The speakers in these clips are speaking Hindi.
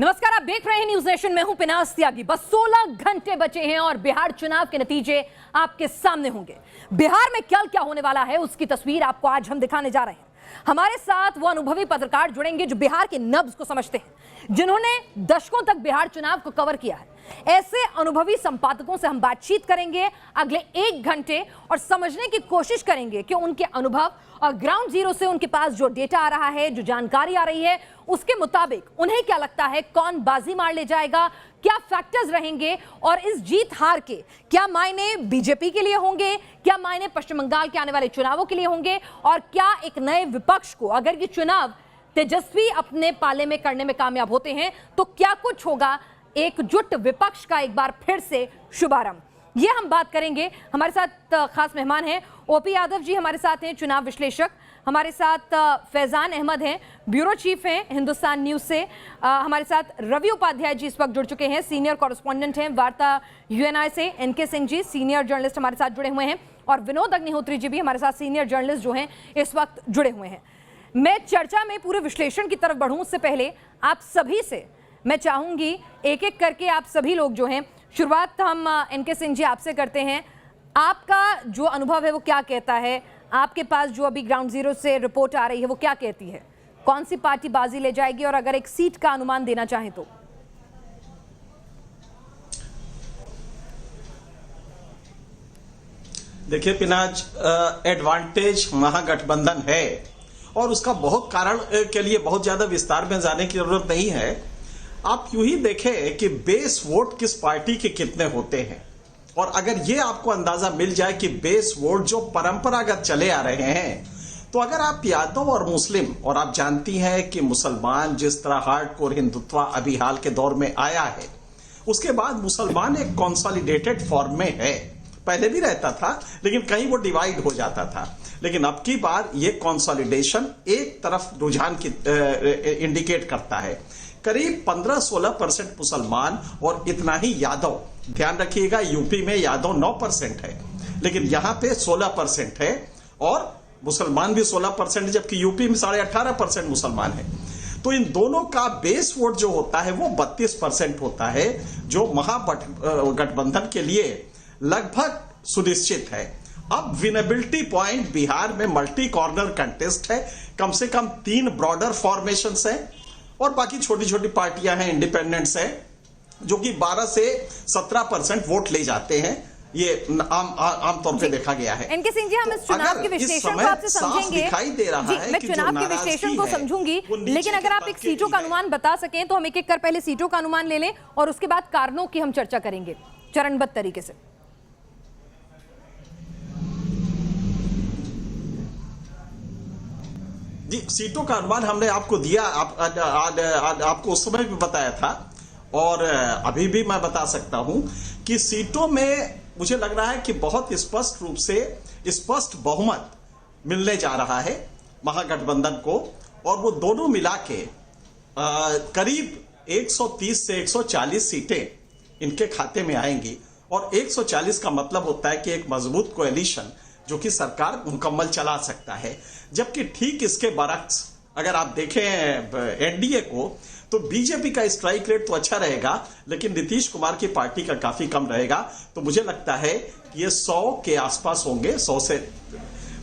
नमस्कार, आप देख रहे हैं न्यूज नेशन। में हूं पिनास त्यागी। बस 16 घंटे बचे हैं और बिहार चुनाव के नतीजे आपके सामने होंगे। बिहार में क्या क्या होने वाला है उसकी तस्वीर आपको आज हम दिखाने जा रहे हैं। हमारे साथ वो अनुभवी पत्रकार जुड़ेंगे जो बिहार के नब्ज को समझते हैं, जिन्होंने दशकों तक बिहार चुनाव को कवर किया है। ऐसे अनुभवी संपादकों से हम बातचीत करेंगे अगले 1 घंटे और समझने की कोशिश करेंगे कि उनके अनुभव और ग्राउंड जीरो से उनके पास जो डेटा आ रहा है, जो जानकारी आ रही है, उसके मुताबिक उन्हें क्या लगता है कौन बाजी मार ले जाएगा, क्या फैक्टर्स रहेंगे और इस जीत हार के क्या मायने बीजेपी के लिए होंगे, क्या मायने पश्चिम बंगाल के आने वाले चुनावों के लिए होंगे और क्या एक नए विपक्ष को अगर ये चुनाव तेजस्वी अपने पाले में करने में कामयाब होते हैं तो क्या कुछ होगा एकजुट विपक्ष का एक बार फिर से शुभारंभ। ये हम बात करेंगे। हमारे साथ खास मेहमान हैं ओपी यादव जी, हमारे साथ हैं चुनाव विश्लेषक, हमारे साथ फैजान अहमद हैं, ब्यूरो चीफ हैं हिंदुस्तान न्यूज से, हमारे साथ रवि उपाध्याय जी इस वक्त जुड़ चुके हैं, सीनियर कॉरेस्पॉन्डेंट हैं वार्ता यूएनआई से, N K Singh ji senior journalist हमारे साथ जुड़े हुए हैं और विनोद अग्निहोत्री जी भी हमारे साथ सीनियर जर्नलिस्ट जो हैं इस वक्त जुड़े हुए हैं। मैं चर्चा में पूरे विश्लेषण की तरफ बढ़ूं उससे पहले आप सभी से मैं चाहूंगी एक एक करके आप सभी लोग जो हैं, शुरुआत हम एनके सिंह जी आपसे करते हैं। आपका जो अनुभव है वो क्या कहता है? आपके पास जो अभी ग्राउंड जीरो से रिपोर्ट आ रही है वो क्या कहती है? कौन सी पार्टी बाजी ले जाएगी और अगर एक सीट का अनुमान देना चाहें तो? देखिए पिनाज, एडवांटेज महागठबंधन है और उसका बहुत कारण के लिए बहुत ज्यादा विस्तार में जाने की जरूरत नहीं है। आप यूं ही देखें कि बेस वोट किस पार्टी के कितने होते हैं और अगर ये आपको अंदाजा मिल जाए कि बेस वोट जो परंपरागत चले आ रहे हैं, तो अगर आप यादव और मुस्लिम, और आप जानती हैं कि मुसलमान जिस तरह हार्डकोर हिंदुत्व अभी हाल के दौर में आया है, उसके बाद मुसलमान एक कंसोलिडेटेड फॉर्म में है। पहले भी रहता था लेकिन कहीं वो डिवाइड हो जाता था, लेकिन अब की बार ये कंसोलिडेशन एक तरफ रुझान की इंडिकेट करता है। करीब 15-16% मुसलमान और इतना ही यादव। ध्यान रखिएगा यूपी में यादव 9% है लेकिन यहां पे 16% है और मुसलमान भी 16% है, जबकि यूपी में 18.5% मुसलमान है। तो इन दोनों का बेस वोट जो होता है वो 32% होता है, जो महागठबंधन के लिए लगभग सुनिश्चित है। अब विनेबिलिटी पॉइंट बिहार में मल्टी कॉर्नर कंटेस्ट है, कम से कम 3 ब्रॉडर फॉर्मेशंस है और बाकी छोटी छोटी पार्टियां हैं, इंडिपेंडेंट्स हैं, जो कि 12 से 17% वोट ले जाते हैं। ये आमतौर पे देखा गया है। एनके सिंह जी, हम इस चुनाव के विश्लेषण को आपसे समझेंगे। दिखाई दे रहा है मैं चुनाव के विश्लेषण को समझूंगी, लेकिन अगर आप एक सीटों का अनुमान बता सकें तो हम एक एक कर पहले सीटों का अनुमान ले लें और उसके बाद कारणों की हम चर्चा करेंगे चरणबद्ध तरीके से। जी, सीटों का अनुमान हमने आपको दिया, आपको उस समय भी बताया था और अभी भी मैं बता सकता हूं कि सीटों में मुझे लग रहा है कि बहुत स्पष्ट रूप से स्पष्ट बहुमत मिलने जा रहा है महागठबंधन को और वो दोनों मिला के करीब 130 से 140 सीटें इनके खाते में आएंगी और 140 का मतलब होता है कि एक मजबूत कोएलिशन जो कि सरकार मुकम्मल चला सकता है। जबकि ठीक इसके बरक्स अगर आप देखें एनडीए को, तो बीजेपी का स्ट्राइक रेट तो अच्छा रहेगा लेकिन नीतीश कुमार की पार्टी का काफी कम रहेगा। तो मुझे लगता है कि ये 100 के आसपास होंगे, 100 से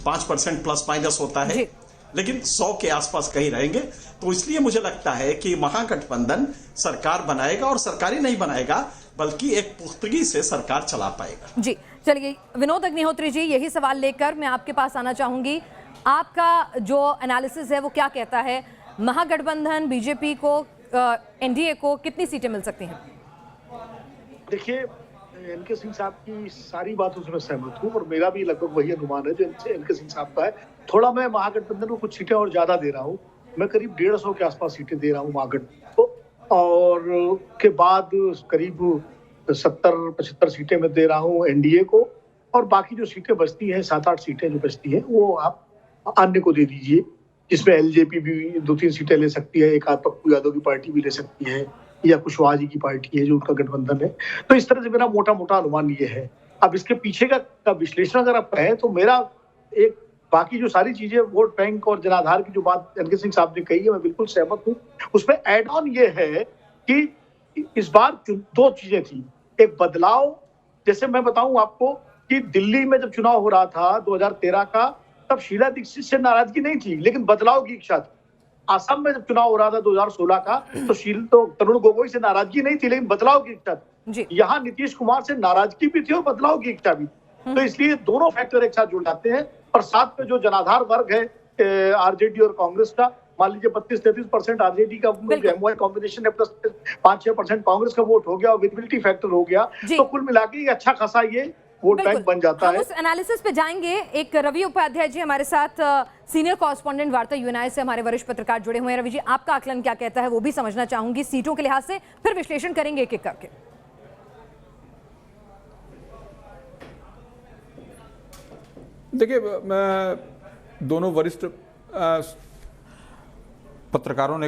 5% प्लस माइनस होता है, लेकिन 100 के आसपास कहीं रहेंगे। तो इसलिए मुझे लगता है कि महागठबंधन सरकार बनाएगा और सरकारी नहीं बनाएगा बल्कि एक पुख्तगी से सरकार चला पाएगा। जी चलिए, विनोद अग्निहोत्री जी, यही सवाल लेकर मैं आपके पास आना चाहूंगी। आपका जो एनालिसिस है वो क्या कहता है? महागठबंधन बीजेपी को, एनडीए को कितनी सीटें मिल सकती हैं? देखिए, एनके सिंह साहब की सारी बातों से मैं सहमत हूँ और मेरा भी लगभग वही अनुमान है जो एनके सिंह साहब का है। थोड़ा मैं महागठबंधन को कुछ सीटें और ज्यादा दे रहा हूँ। मैं करीब 150 के आसपास सीटें दे रहा हूँ महागठबंधन को और के बाद करीब 70-75 सीटें मैं दे रहा हूँ एनडीए को और बाकी जो सीटें बचती हैं, 7-8 सीटें जो बचती हैं, वो आप अन्य को दे दीजिए, जिसमें एलजेपी भी 2-3 सीटें ले सकती है, एक आध पप्पू यादव की पार्टी भी ले सकती है या कुशवाहा जी की पार्टी है जो उनका गठबंधन है। तो इस तरह से मेरा मोटा मोटा अनुमान ये है। अब इसके पीछे का विश्लेषण अगर आप कहें तो मेरा एक बाकी जो सारी चीजें वोट बैंक और जनाधार की जो बात एनके सिंह साहब ने कही है, मैं बिल्कुल सहमत हूँ। उसमें एड ऑन ये है कि इस बार दो चीजें थी, एक बदलाव, जैसे मैं बताऊं आपको कि दिल्ली में जब चुनाव हो रहा था 2013 का, तब शीला दीक्षित से नाराजगी नहीं थी, लेकिन बदलाव की इच्छा थी। असम में जब चुनाव हो रहा था 2016 का, तो तरुण गोगोई से नाराजगी नहीं थी, लेकिन बदलाव की इच्छा थी। यहाँ नीतीश कुमार से नाराजगी भी थी और बदलाव की इच्छा भी थी। तो इसलिए दोनों फैक्टर एक साथ जुड़ जाते हैं। और साथ में जो जनाधार वर्ग है आरजेडी और कांग्रेस का, मान लीजिए 32-33% आरजेडी का एमवाई कॉम्बिनेशन है, प्लस 5-6% कांग्रेस का वोट हो गया और विजिबिलिटी फैक्टर हो गया, तो कुल मिलाकर ये अच्छा खासा ये वोट बैंक बन जाता है। उस एनालिसिस पे जाएंगे। एक रवि उपाध्याय जी हमारे साथ सीनियर कॉरेस्पॉन्डेंट वार्ता यूएनआई से हमारे वरिष्ठ पत्रकार जुड़े हुए हैं। रवि जी, आपका आकलन क्या कहता है वो भी समझना चाहूंगी सीटों के लिहाज से, फिर विश्लेषण करेंगे एक एक करके। देखिए, दोनों वरिष्ठ पत्रकारों ने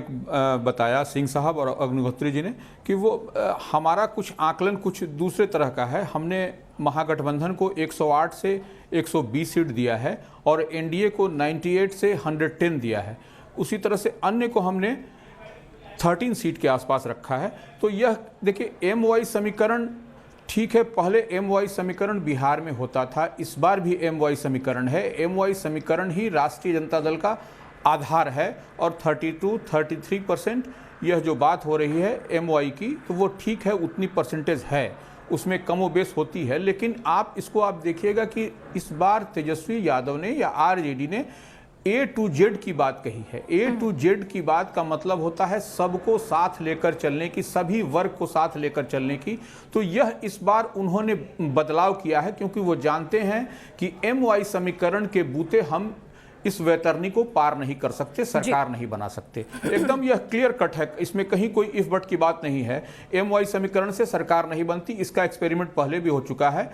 बताया, सिंह साहब और अग्निहोत्री जी ने, कि वो हमारा कुछ आकलन कुछ दूसरे तरह का है। हमने महागठबंधन को 108 से 120 सीट दिया है और एनडीए को 98 से 110 दिया है। उसी तरह से अन्य को हमने 13 सीट के आसपास रखा है। तो यह देखिए, एमवाई समीकरण ठीक है, पहले एमवाई समीकरण बिहार में होता था, इस बार भी एमवाई समीकरण है। एमवाई समीकरण ही राष्ट्रीय जनता दल का आधार है और 32-33% यह जो बात हो रही है एमवाई की, तो वो ठीक है, उतनी परसेंटेज है, उसमें कमोबेश होती है। लेकिन आप देखिएगा कि इस बार तेजस्वी यादव ने या आरजेडी ने A to Z की बात कही है। A to Z की बात का मतलब होता है सबको साथ लेकर चलने की, सभी वर्ग को साथ लेकर चलने की। तो यह इस बार उन्होंने बदलाव किया है, क्योंकि वो जानते हैं कि एमवाई समीकरण के बूते हम इस वैतरणी को पार नहीं कर सकते, सरकार नहीं बना सकते। एकदम यह क्लियर कट है, इसमें कहीं कोई इफ बट की बात नहीं है। एमवाई समीकरण से सरकार नहीं बनती, इसका एक्सपेरिमेंट पहले भी हो चुका है।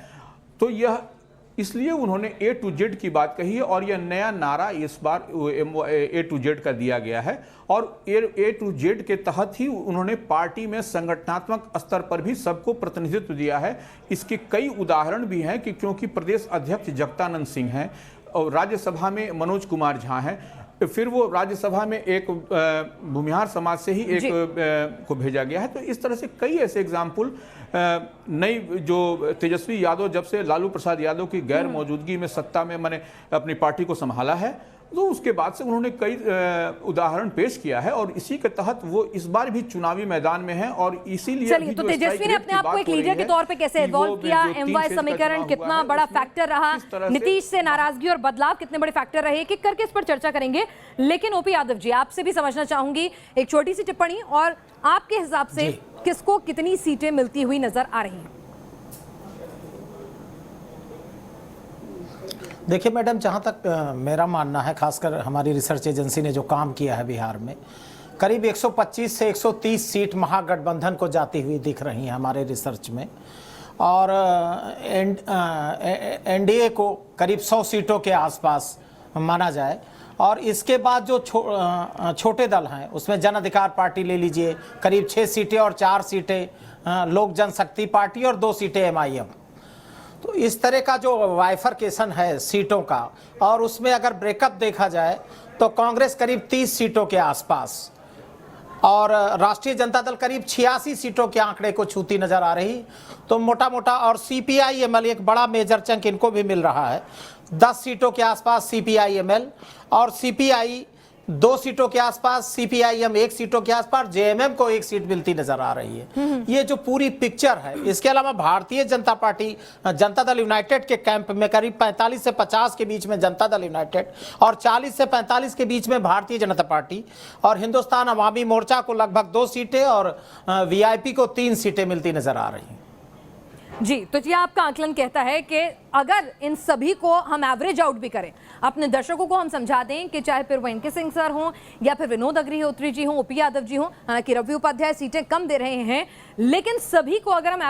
तो यह इसलिए उन्होंने A to Z की बात कही है और यह नया नारा इस बार A to Z का दिया गया है। और A to Z के तहत ही उन्होंने पार्टी में संगठनात्मक स्तर पर भी सबको प्रतिनिधित्व दिया है। इसके कई उदाहरण भी हैं कि क्योंकि प्रदेश अध्यक्ष जगदानंद सिंह हैं और राज्यसभा में मनोज कुमार झा हैं, फिर वो राज्यसभा में एक भूमिहार समाज से ही एक को भेजा गया है। तो इस तरह से कई ऐसे एग्जाम्पल, नई जो तेजस्वी यादव जब से लालू प्रसाद यादव की गैर मौजूदगी में सत्ता में मैंने अपनी पार्टी को संभाला है, तो उसके बाद से उन्होंने कई उदाहरण पेश किया है और इसी के तहत वो इस बार भी चुनावी मैदान में है। और इसीलिए चलिए, तो तेजस्वी ने अपने आप को एक लीडर के तौर पे कैसे इवॉल्व किया, एमवाई समीकरण कितना बड़ा फैक्टर रहा, नीतीश से नाराजगी और बदलाव कितने बड़े फैक्टर रहे, एक एक करके इस पर चर्चा करेंगे। लेकिन ओपी यादव जी, आपसे भी समझना चाहूंगी एक छोटी सी टिप्पणी, और आपके हिसाब से किसको कितनी सीटें मिलती हुई नजर आ रही हैं? देखिए मैडम, जहाँ तक मेरा मानना है, खासकर हमारी रिसर्च एजेंसी ने जो काम किया है बिहार में, करीब 125 से 130 सीट महागठबंधन को जाती हुई दिख रही हैं हमारे रिसर्च में। और एनडीए को करीब 100 सीटों के आसपास माना जाए। और इसके बाद जो छोटे दल हैं, उसमें जन अधिकार पार्टी ले लीजिए, करीब 6 सीटें और 4 सीटें लोक जनशक्ति पार्टी और 2 सीटें एमआईएम। तो इस तरह का जो वाइफरकेशन है सीटों का, और उसमें अगर ब्रेकअप देखा जाए तो कांग्रेस करीब 30 सीटों के आसपास और राष्ट्रीय जनता दल करीब 86 सीटों के आंकड़े को छूती नजर आ रही। तो मोटा मोटा, और सीपीआई-एमएल एक बड़ा मेजर चंक इनको भी मिल रहा है, 10 सीटों के आसपास सीपीआई-एमएल, और सीपीआई 2 सीटों के आसपास, सीपीआईएम 1 सीटों के आसपास, जेएमएम को 1 सीट मिलती नजर आ रही है। ये जो पूरी पिक्चर है। इसके अलावा भारतीय जनता पार्टी, जनता दल यूनाइटेड के कैंप में करीब 45 से 50 के बीच में जनता दल यूनाइटेड और 40 से 45 के बीच में भारतीय जनता पार्टी, और हिंदुस्तान अवामी मोर्चा को लगभग 2 सीटें और वीआईपी को 3 सीटें मिलती नजर आ रही हैं। जी, तो ये आपका आकलन कहता है कि अगर इन सभी को हम एवरेज आउट भी करें, अपने दर्शकों को हम समझा दें कि चाहे फिर वो एनके सिंह सर हों या फिर विनोद अग्निहोत्री जी हों, ओपी यादव जी हों, हालांकि रवि उपाध्याय सीटें कम दे रहे हैं, लेकिन सभी को अगर हम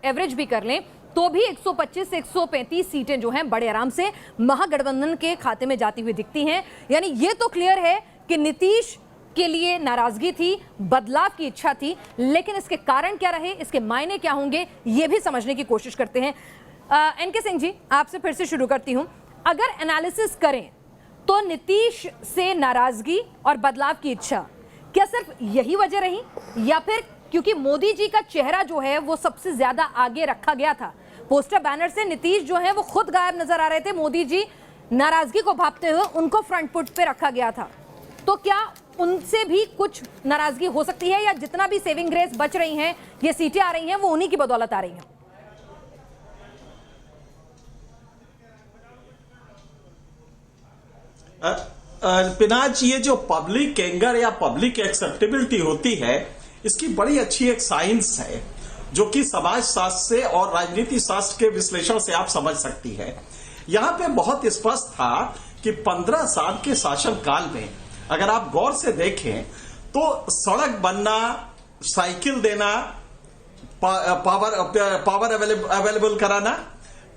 एवरेज भी कर लें तो भी 125 से 135 सीटें जो हैं बड़े आराम से महागठबंधन के खाते में जाती हुई दिखती हैं। यानी ये तो क्लियर है कि नीतीश के लिए नाराजगी थी, बदलाव की इच्छा थी, लेकिन इसके कारण क्या रहे, इसके मायने क्या होंगे, ये भी समझने की कोशिश करते हैं। एनके सिंह जी, आपसे फिर से शुरू करती हूं। अगर एनालिसिस करें तो नीतीश से नाराजगी और बदलाव की इच्छा, क्या सिर्फ यही वजह रही, या फिर क्योंकि मोदी जी का चेहरा जो है वो सबसे ज्यादा आगे रखा गया था। पोस्टर बैनर से नीतीश जो है वो खुद गायब नजर आ रहे थे। मोदी जी नाराजगी को भांपते हुए उनको फ्रंट फुट पे रखा गया था। तो क्या उनसे भी कुछ नाराजगी हो सकती है, या जितना भी सेविंग ग्रेस बच रही हैं, ये सीटें आ रही हैं, वो उन्हीं की बदौलत आ रही हैं? पिनाज, ये जो पब्लिक एंगर या पब्लिक एक्सेप्टेबिलिटी होती है, इसकी बड़ी अच्छी एक साइंस है जो कि समाज शास्त्र से और राजनीति शास्त्र के विश्लेषण से आप समझ सकती है। यहां पे बहुत स्पष्ट था कि 15 साल के शासन काल में अगर आप गौर से देखें तो सड़क बनना, साइकिल देना, पावर अवेलेबल कराना,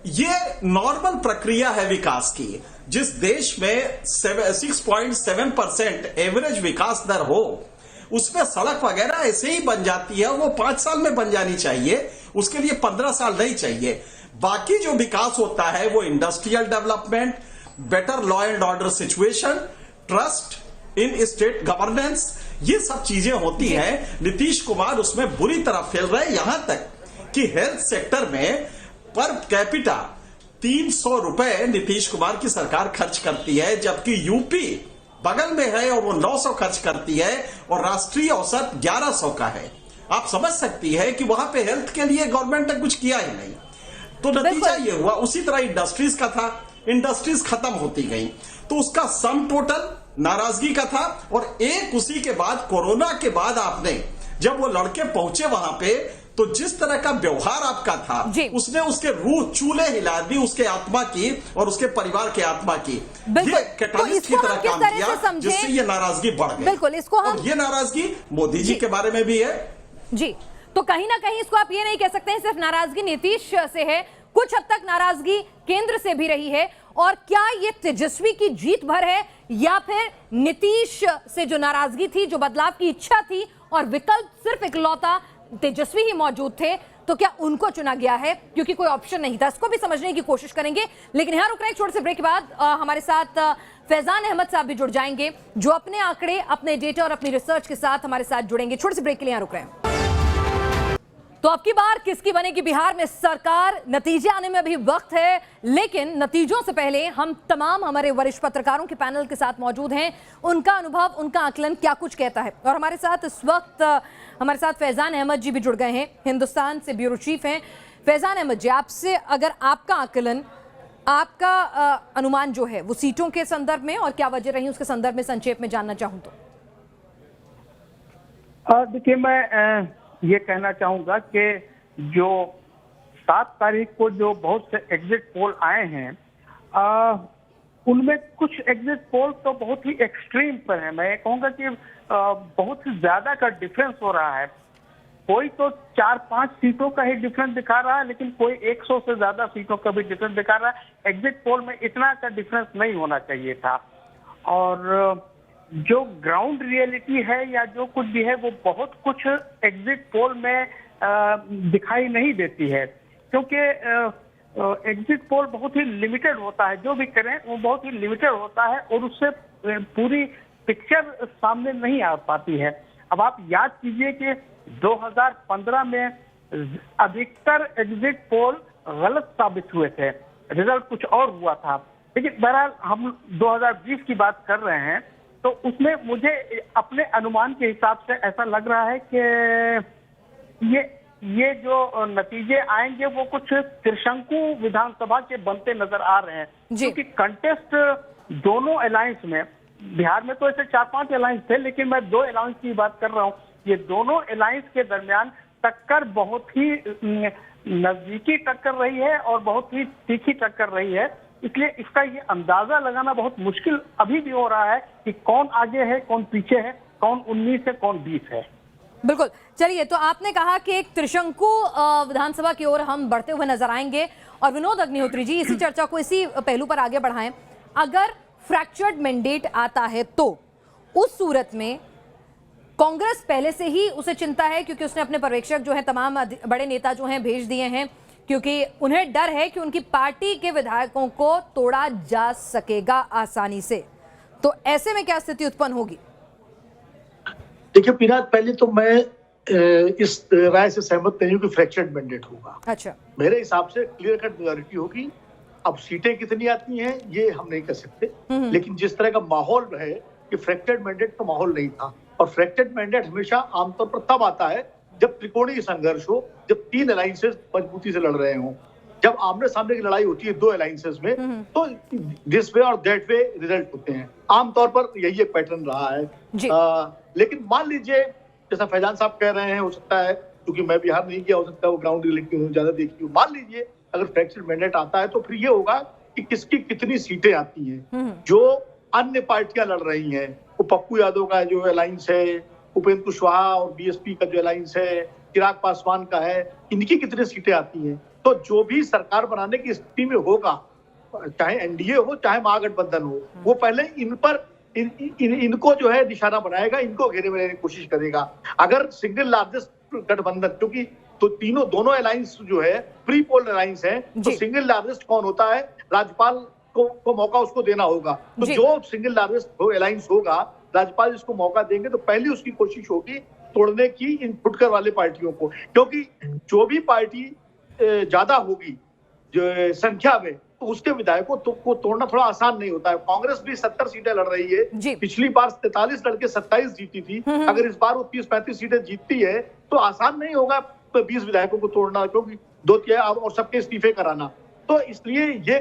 ये नॉर्मल प्रक्रिया है विकास की। जिस देश में 6.7% एवरेज विकास दर हो, उसमें सड़क वगैरह ऐसे ही बन जाती है। वो 5 साल में बन जानी चाहिए, उसके लिए 15 साल नहीं चाहिए। बाकी जो विकास होता है वो industrial development, better law and order situation, trust in state governance, ये सब चीजें होती हैं। नीतीश कुमार उसमें बुरी तरह फेल रहे, यहां तक कि हेल्थ सेक्टर में पर कैपिटा 300 रुपए नीतीश कुमार की सरकार खर्च करती है, जबकि यूपी बगल में है और वो 900 खर्च करती है और राष्ट्रीय औसत 1100 का है। आप समझ सकती है कि वहां पे हेल्थ के लिए गवर्नमेंट ने कुछ किया ही नहीं। तो नतीजा ये हुआ। उसी तरह इंडस्ट्रीज का था, इंडस्ट्रीज खत्म होती गई, तो उसका सम टोटल नाराजगी का था। और एक उसी के बाद कोरोना के बाद आपने जब वो लड़के पहुंचे वहां पे, तो जिस तरह का व्यवहार आपका था, उसने उसके रूह चूल्हे हिला दी, उसके आत्मा की और उसके परिवार के आत्मा की। ये कैटालिस्ट की तरह काम किया, जिससे ये नाराजगी बढ़ गई। बिल्कुल, इसको हम, और ये नाराजगी मोदी जी के बारे में भी है जी। तो कहीं ना कहीं इसको आप ये नहीं कह सकते हैं सिर्फ नाराजगी नीतीश से है, कुछ हद तक नाराजगी केंद्र से भी रही है। और क्या ये तेजस्वी की जीत भर है, या फिर नीतीश से जो नाराजगी थी, जो बदलाव की इच्छा थी और विकल्प सिर्फ इकलौता तेजस्वी ही मौजूद थे, तो क्या उनको चुना गया है क्योंकि कोई ऑप्शन नहीं था? इसको भी समझने की कोशिश करेंगे, लेकिन यहां रुक रहे हैं। छोटे से ब्रेक के बाद हमारे साथ फैजान अहमद साहब भी जुड़ जाएंगे, जो अपने आंकड़े, अपने डेटा और अपनी रिसर्च के साथ हमारे साथ जुड़ेंगे। छोटे से ब्रेक के लिए यहां रुक रहे हैं। तो अब की बार किसकी बनेगी बिहार में सरकार? नतीजे आने में अभी वक्त है, लेकिन नतीजों से पहले हम तमाम हमारे वरिष्ठ पत्रकारों के पैनल के साथ मौजूद हैं। उनका अनुभव, उनका आकलन क्या कुछ कहता है। और हमारे साथ इस वक्त हमारे साथ फैजान अहमद जी भी जुड़ गए हैं, हिंदुस्तान से ब्यूरो चीफ हैं। फैजान अहमद जी, आपसे अगर आपका आकलन, आपका अनुमान जो है वो सीटों के संदर्भ में और क्या वजह रही उसके संदर्भ में संक्षेप में जानना चाहूं तो। देखिए, मैं ये कहना चाहूंगा कि जो 7 तारीख को जो बहुत से एग्जिट पोल आए हैं, उनमें कुछ एग्जिट पोल तो बहुत ही एक्सट्रीम पर है। मैं कहूंगा कि बहुत ही ज्यादा का डिफरेंस हो रहा है। कोई तो 4-5 सीटों का ही डिफरेंस दिखा रहा है, लेकिन कोई 100 से ज्यादा सीटों का भी डिफरेंस दिखा रहा है। एग्जिट पोल में इतना का डिफरेंस नहीं होना चाहिए था। और जो ग्राउंड रियलिटी है या जो कुछ भी है, वो बहुत कुछ एग्जिट पोल में दिखाई नहीं देती है, क्योंकि एग्जिट पोल बहुत ही लिमिटेड होता है। जो भी करें वो बहुत ही लिमिटेड होता है और उससे पूरी पिक्चर सामने नहीं आ पाती है। अब आप याद कीजिए कि 2015 में अधिकतर एग्जिट पोल गलत साबित हुए थे, रिजल्ट कुछ और हुआ था। लेकिन बहरहाल हम 2020 की बात कर रहे हैं, तो उसमें मुझे अपने अनुमान के हिसाब से ऐसा लग रहा है कि ये जो नतीजे आएंगे वो कुछ त्रिशंकु विधानसभा के बनते नजर आ रहे हैं, क्योंकि कंटेस्ट दोनों अलायंस में, बिहार में तो ऐसे 4-5 अलायंस थे, लेकिन मैं 2 अलायंस की बात कर रहा हूँ। ये दोनों अलायंस के दरमियान टक्कर बहुत ही नजदीकी टक्कर रही है और बहुत ही तीखी टक्कर रही है। इसलिए इसका ये अंदाजा लगाना बहुत मुश्किल अभी भी हो रहा है कि कौन आगे है, कौन पीछे है, कौन 19 है, कौन 20 है। बिल्कुल। चलिए, तो आपने कहा कि एक त्रिशंकु विधानसभा की ओर हम बढ़ते हुए नजर आएंगे, और विनोद अग्निहोत्री जी इसी चर्चा को इसी पहलू पर आगे बढ़ाएं। अगर फ्रैक्चर्ड मैंडेट आता है तो उस सूरत में कांग्रेस पहले से ही उसे चिंता है, क्योंकि उसने अपने पर्यवेक्षक जो है, तमाम बड़े नेता जो हैं भेज दिए हैं, क्योंकि उन्हें डर है कि उनकी पार्टी के विधायकों को तोड़ा जा सकेगा आसानी से। तो ऐसे में क्या स्थिति उत्पन्न होगी? देखिए पिनाक, पहले तो मैं इस राय से सहमत नहीं हूँ कि फ्रैक्चर्ड मैंडेट होगा। अच्छा, मेरे हिसाब से क्लियर कट मेजॉरिटी होगी। अब सीटें कितनी आती हैं ये हम नहीं कह सकते, लेकिन जिस तरह का माहौल है कि फ्रैक्चर्ड मैंडेट का माहौल नहीं था, और फ्रैक्चर्ड मैंडेट हमेशा आमतौर पर तब आता है जब त्रिकोणीय संघर्ष हो, जब तीन अलायंसेस मजबूती से लड़ रहे हों। जब आमने सामने की लड़ाई होती है दो अलायंसेस में, तो दिस वे और दैट वे रिजल्ट होते हैं। आमतौर पर यही एक पैटर्न रहा है। लेकिन मान लीजिए जैसा फैजान साहब कह रहे हैं, हो सकता है क्योंकि मैं बिहार नहीं गया, हो सकता है वो ग्राउंड रियलिटी ज्यादा देखी हो, मान लीजिए अगर फ्रैक्चर्ड मैंडेट आता है तो फिर ये होगा कि किसकी कितनी सीटें आती हैं। जो अन्य पार्टियां लड़ रही हैं, वो पप्पू यादव का जो अलायंस है, उपेंद्र कुशवाहा और बीएसपी का जो अलायंस है, चिराग पासवान का है, इनकी कितनी सीटें आती हैं। तो जो भी सरकार बनाने की स्थिति में होगा, चाहे एनडीए हो चाहे महागठबंधन हो, वो पहले इन पर इनको जो है निशाना बनाएगा, इनको घेरे में लेने की कोशिश करेगा। अगर सिंगल लार्जेस्ट गठबंधन, क्योंकि तो दोनों अलायंस जो है प्री पोल अलायंस है, तो सिंगल लार्जेस्ट कौन होता है, राज्यपाल को मौका उसको देना होगा। तो जो सिंगल लार्जेस्ट अलायंस होगा, राज्यपाल जिसको मौका देंगे तो पहली उसकी कोशिश होगी तोड़ने की इन फुटकर वाले पार्टियों को, क्योंकि जो भी पार्टी ज्यादा होगी जो संख्या में, तो उसके विधायकों को तोड़ना थोड़ा आसान नहीं होता है। कांग्रेस भी 70 सीटें लड़ रही है, पिछली बार 43 लड़के 27 जीती थी, अगर इस बार वो 30-35 सीटें जीतती है तो आसान नहीं होगा 20 विधायकों को तोड़ना, क्योंकि 2 और सबके इस्तीफे कराना। तो इसलिए ये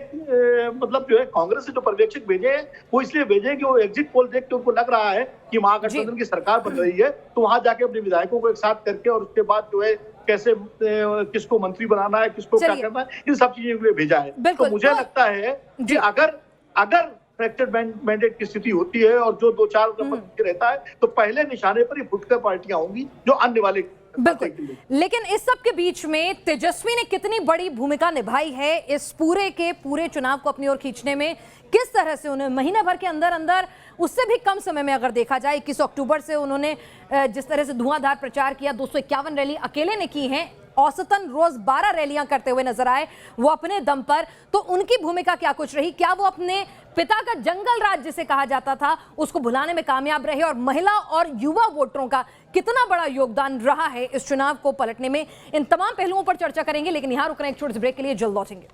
मतलब जो है कांग्रेस से जो पर्यवेक्षक भेजे हैं वो इसलिए भेजे हैं कि वो एग्जिट पोल देख के उनको लग रहा है कि महागठबंधन की सरकार बन रही है, तो वहां जाके अपने विधायकों को एक साथ करके और उसके बाद जो है कैसे किसको मंत्री बनाना है, किसको क्या करना है, इन सब चीजों के लिए भेजा है। तो मुझे लगता है कि अगर फ्रैक्चर्ड मैंडेट की स्थिति होती है और जो 2-4 नंबर रहता है, तो पहले निशाने पर ही फुटकर पार्टियां होंगी जो अन्य वाले। बिल्कुल, लेकिन इस सब के बीच में तेजस्वी ने कितनी बड़ी भूमिका निभाई है इस पूरे चुनाव को अपनी ओर खींचने में? किस तरह से उन्हें महीने भर के अंदर अंदर, उससे भी कम समय में अगर देखा जाए, 21 अक्टूबर से उन्होंने जिस तरह से धुआंधार प्रचार किया, 251 रैली अकेले ने की हैं, औसतन रोज 12 रैलियां करते हुए नजर आए वो अपने दम पर। तो उनकी भूमिका क्या कुछ रही? क्या वो अपने पिता का जंगल राज जिसे कहा जाता था उसको भुलाने में कामयाब रहे? और महिला और युवा वोटरों का कितना बड़ा योगदान रहा है इस चुनाव को पलटने में? इन तमाम पहलुओं पर चर्चा करेंगे, लेकिन यहां रुक रहे हैं एक छोटे से ब्रेक के लिए, जल्द लौटेंगे।